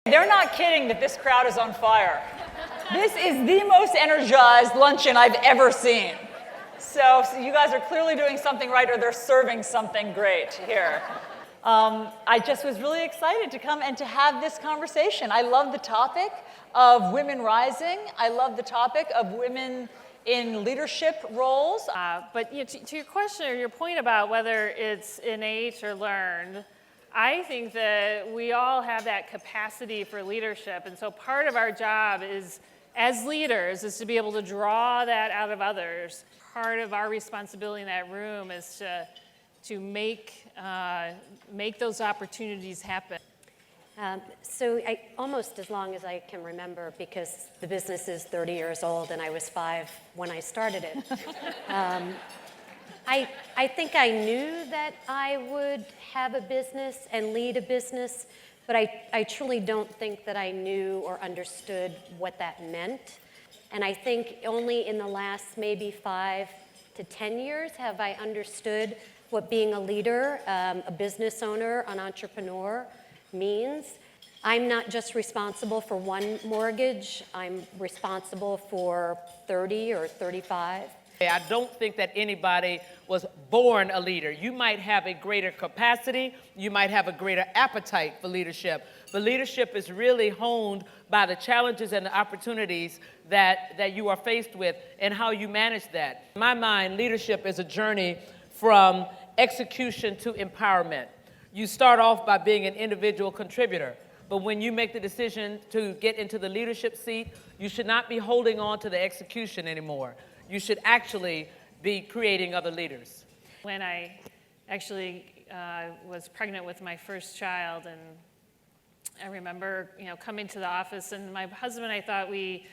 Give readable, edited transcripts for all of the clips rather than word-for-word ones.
They're not kidding that this crowd is on fire. This is the most energized luncheon I've ever seen. So you guys are clearly doing something right, or they're serving something great here. I just was really excited to come and to have this conversation. I love the topic of women rising. I love the topic of women in leadership roles. But to your question or your point about whether it's innate or learned, I think that we all have that capacity for leadership. And so part of our job is, as leaders, is to be able to draw that out of others. Part of our responsibility in that room is to make those opportunities happen. So almost as long as I can remember, because the business is 30 years old and I was 5 when I started it. I think I knew that I would have a business and lead a business, but I truly don't think that I knew or understood what that meant. And I think only in the last maybe 5 to 10 years have I understood what being a leader, a business owner, an entrepreneur means. I'm not just responsible for one mortgage, I'm responsible for 30 or 35. I don't think that anybody was born a leader. You might have a greater capacity, you might have a greater appetite for leadership, but leadership is really honed by the challenges and the opportunities that you are faced with and how you manage that. In my mind, leadership is a journey from execution to empowerment. You start off by being an individual contributor, but when you make the decision to get into the leadership seat, you should not be holding on to the execution anymore. You should actually be creating other leaders. When I actually was pregnant with my first child, and I remember coming to the office, and my husband and I thought we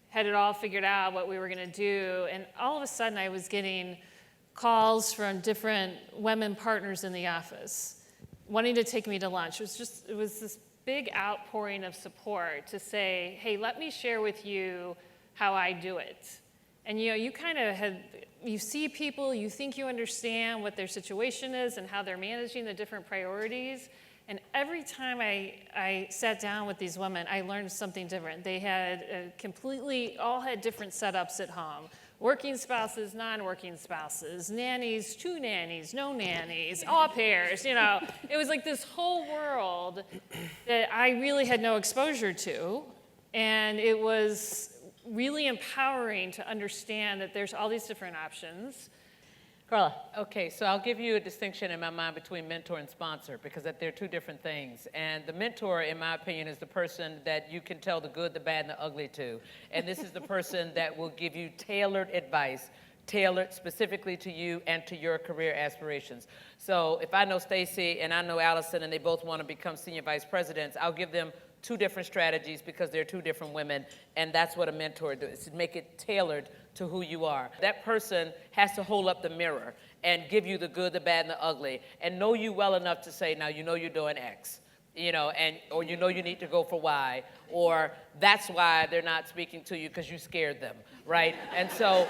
had it all figured out what we were going to do, and all of a sudden I was getting calls from different women partners in the office wanting to take me to lunch. It was this big outpouring of support to say, hey, let me share with you how I do it. And you kind of you see people, you think you understand what their situation is and how they're managing the different priorities. And every time I sat down with these women, I learned something different. They had all had different setups at home. Working spouses, non-working spouses, nannies, 2 nannies, no nannies, au pairs, It was like this whole world that I really had no exposure to. And it was really empowering to understand that there's all these different options. Carla. Okay, so I'll give you a distinction in my mind between mentor and sponsor, because they're two different things. And the mentor, in my opinion, is the person that you can tell the good, the bad, and the ugly to. And this is the person that will give you tailored advice, tailored specifically to you and to your career aspirations. So if I know Stacy and I know Allison and they both want to become senior vice presidents, I'll give them 2 different strategies because they're 2 different women, and that's what a mentor does, is to make it tailored to who you are. That person has to hold up the mirror and give you the good, the bad, and the ugly, and know you well enough to say, now you're doing X, or you need to go for Y, or that's why they're not speaking to you because you scared them, right? And so,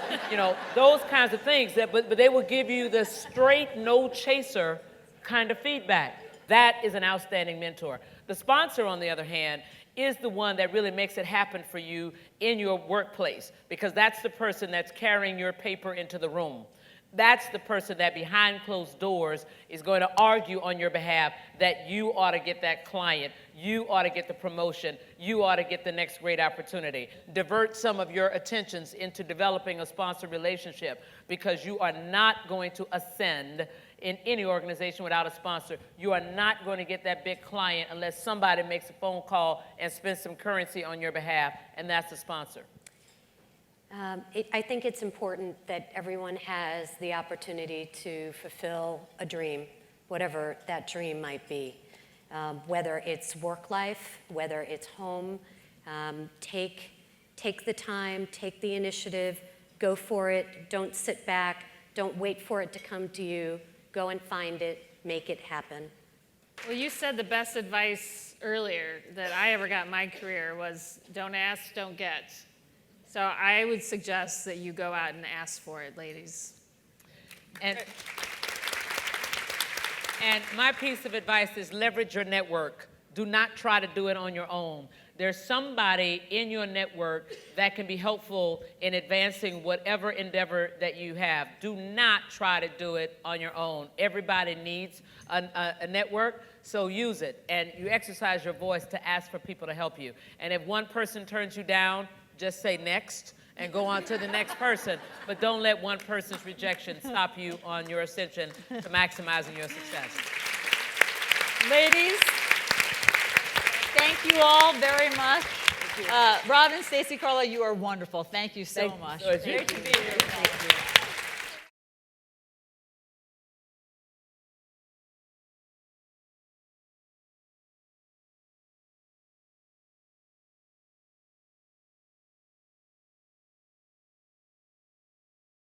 those kinds of things, but they will give you the straight, no chaser kind of feedback. That is an outstanding mentor. The sponsor, on the other hand, is the one that really makes it happen for you in your workplace, because that's the person that's carrying your paper into the room. That's the person that behind closed doors is going to argue on your behalf that you ought to get that client, you ought to get the promotion, you ought to get the next great opportunity. Divert some of your attentions into developing a sponsor relationship, because you are not going to ascend in any organization without a sponsor. You are not going to get that big client unless somebody makes a phone call and spends some currency on your behalf, and that's a sponsor. I think it's important that everyone has the opportunity to fulfill a dream, whatever that dream might be. Whether it's work life, whether it's home, take the time, take the initiative, go for it, don't sit back, don't wait for it to come to you, go and find it, make it happen. Well, you said the best advice earlier that I ever got in my career was don't ask, don't get. So I would suggest that you go out and ask for it, ladies. And my piece of advice is leverage your network. Do not try to do it on your own. There's somebody in your network that can be helpful in advancing whatever endeavor that you have. Do not try to do it on your own. Everybody needs a network, so use it. And you exercise your voice to ask for people to help you. And if one person turns you down, just say next and go on to the next person. But don't let one person's rejection stop you on your ascension to maximizing your success. Ladies, thank you all very much. Robin, Stacey, Carla, you are wonderful. Thank you so much. Great to be here. Thank you.